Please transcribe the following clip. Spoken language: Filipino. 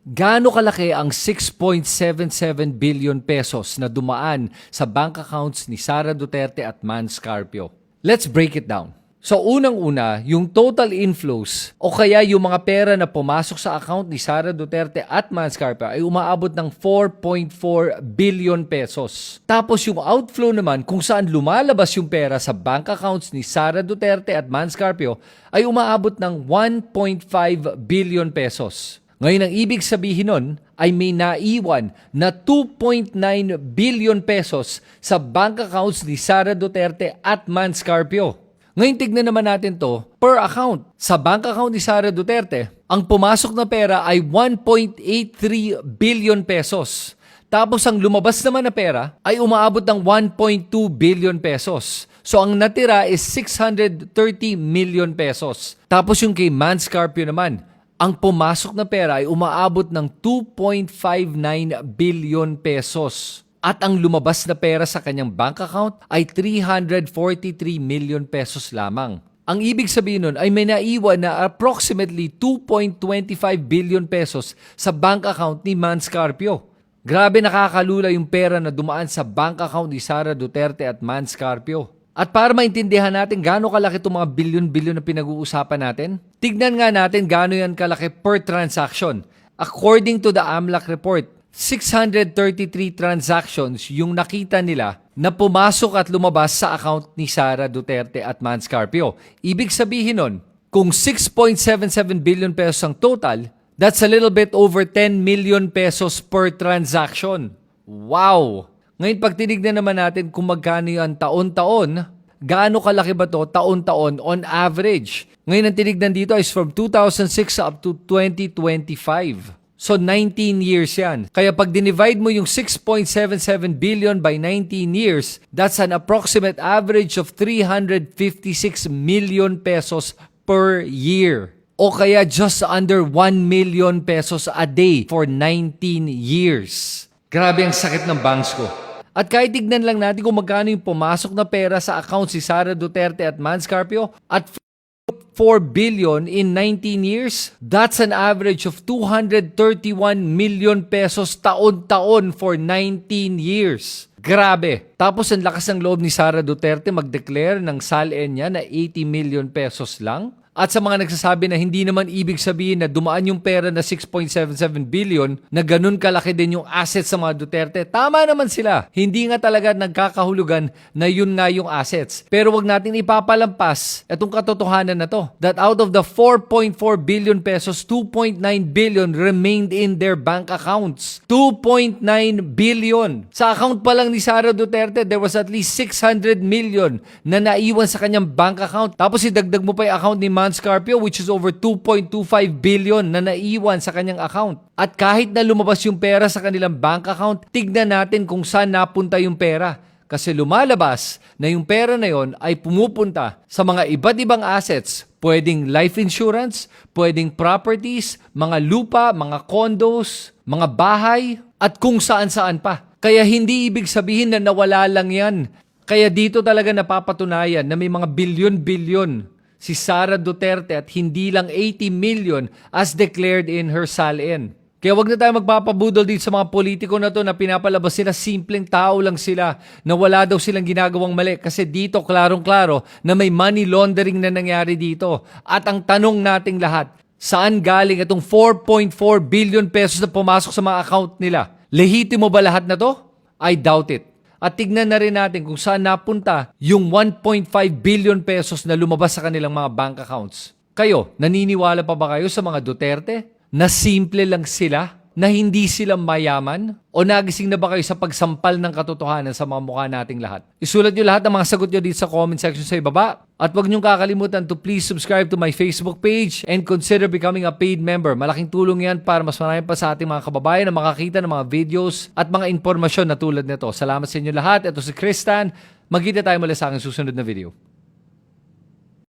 Gaano kalaki ang 6.77 billion pesos na dumaan sa bank accounts ni Sara Duterte at Mans Carpio? Let's break it down. So unang-una, yung total inflows o kaya yung mga pera na pumasok sa account ni Sara Duterte at Mans Carpio ay umaabot ng 4.4 billion pesos. Tapos yung outflow naman kung saan lumalabas yung pera sa bank accounts ni Sara Duterte at Mans Carpio ay umaabot ng 1.5 billion pesos. Ngayon, ang ibig sabihin nun ay may naiwan na 2.9 billion pesos sa bank accounts ni Sara Duterte at Mans Carpio. Ngayon, tignan naman natin to per account. Sa bank account ni Sara Duterte, ang pumasok na pera ay 1.83 billion pesos. Tapos ang lumabas naman na pera ay umaabot ng 1.2 billion pesos. So ang natira is 630 million pesos. Tapos yung kay Mans Carpio naman, ang pumasok na pera ay umaabot ng 2.59 billion pesos. At ang lumabas na pera sa kanyang bank account ay 343 million pesos lamang. Ang ibig sabihin nun ay may naiwan na approximately 2.25 billion pesos sa bank account ni Mans Carpio. Grabe, nakakalula yung pera na dumaan sa bank account ni Sara Duterte at Mans Carpio. At para maintindihan natin gaano kalaki itong mga bilyon-bilyon na pinag-uusapan natin, tignan nga natin gaano yan kalaki per transaction. According to the AMLAC report, 633 transactions yung nakita nila na pumasok at lumabas sa account ni Sara Duterte at Mans Carpio. Ibig sabihin nun, kung 6.77 billion pesos ang total, that's a little bit over 10 million pesos per transaction. Wow! Ngayon, pag tinignan naman natin kung magkano yan taon-taon, gaano kalaki ba to taon-taon on average? Ngayon, ang tinignan dito is from 2006 up to 2025. So, 19 years yan. Kaya pag dinivide mo yung 6.77 billion by 19 years, that's an approximate average of 356 million pesos per year. O kaya just under 1 million pesos a day for 19 years. Grabe ang sakit ng bangs ko. At kahit tignan lang natin kung magkano yung pumasok na pera sa account si Sara Duterte at Mans Carpio at 4 billion in 19 years, that's an average of 231 million pesos taon-taon for 19 years. Grabe. Tapos ang lakas ng loob ni Sara Duterte mag-declare ng SALN niya na 80 million pesos lang. At sa mga nagsasabi na hindi naman ibig sabihin na dumaan yung pera na 6.77 billion, na ganun kalaki din yung assets sa mga Duterte, tama naman sila. Hindi nga talaga nagkakahulugan na yun nga yung assets. Pero wag natin ipapalampas itong katotohanan na to, that out of the 4.4 billion pesos, 2.9 billion remained in their bank accounts. 2.9 billion. Sa account pa lang ni Sara Duterte, there was at least 600 million na naiwan sa kanyang bank account. Tapos idagdag mo pa yung account ni Mans Carpio, which is over 2.25 billion na naiwan sa kanyang account. At kahit na lumabas yung pera sa kanilang bank account, tignan natin kung saan napunta yung pera. Kasi lumalabas na yung pera na yon ay pumupunta sa mga iba't ibang assets. Pwedeng life insurance, pwedeng properties, mga lupa, mga condos, mga bahay, at kung saan-saan pa. Kaya hindi ibig sabihin na nawala lang yan. Kaya dito talaga napapatunayan na may mga bilyon-bilyon si Sara Duterte at hindi lang 80 million as declared in her SALN. Kaya wag na tayo magpapabudol dito sa mga politiko na to na pinapalabas sila, simpleng tao lang sila, na wala daw silang ginagawang mali. Kasi dito klarong-klaro na may money laundering na nangyari dito. At ang tanong nating lahat, saan galing itong 4.4 billion pesos na pumasok sa mga account nila? Lehitimo ba lahat na to? I doubt it. At tignan na rin natin kung saan napunta yung 1.5 billion pesos na lumabas sa kanilang mga bank accounts. Kayo, naniniwala pa ba kayo sa mga Duterte? Na simple lang sila? Na hindi sila mayaman? O nagising na ba kayo sa pagsampal ng katotohanan sa mga mukha nating lahat? Isulat nyo lahat ng mga sagot nyo dito sa comment section sa ibaba. At huwag nyo kakalimutan to please subscribe to my Facebook page and consider becoming a paid member. Malaking tulong yan para mas marami pa sa ating mga kababayan na makakita ng mga videos at mga impormasyon na tulad nito. Salamat sa inyo lahat. Ito si Kristan. Magkita tayo muli sa aking susunod na video.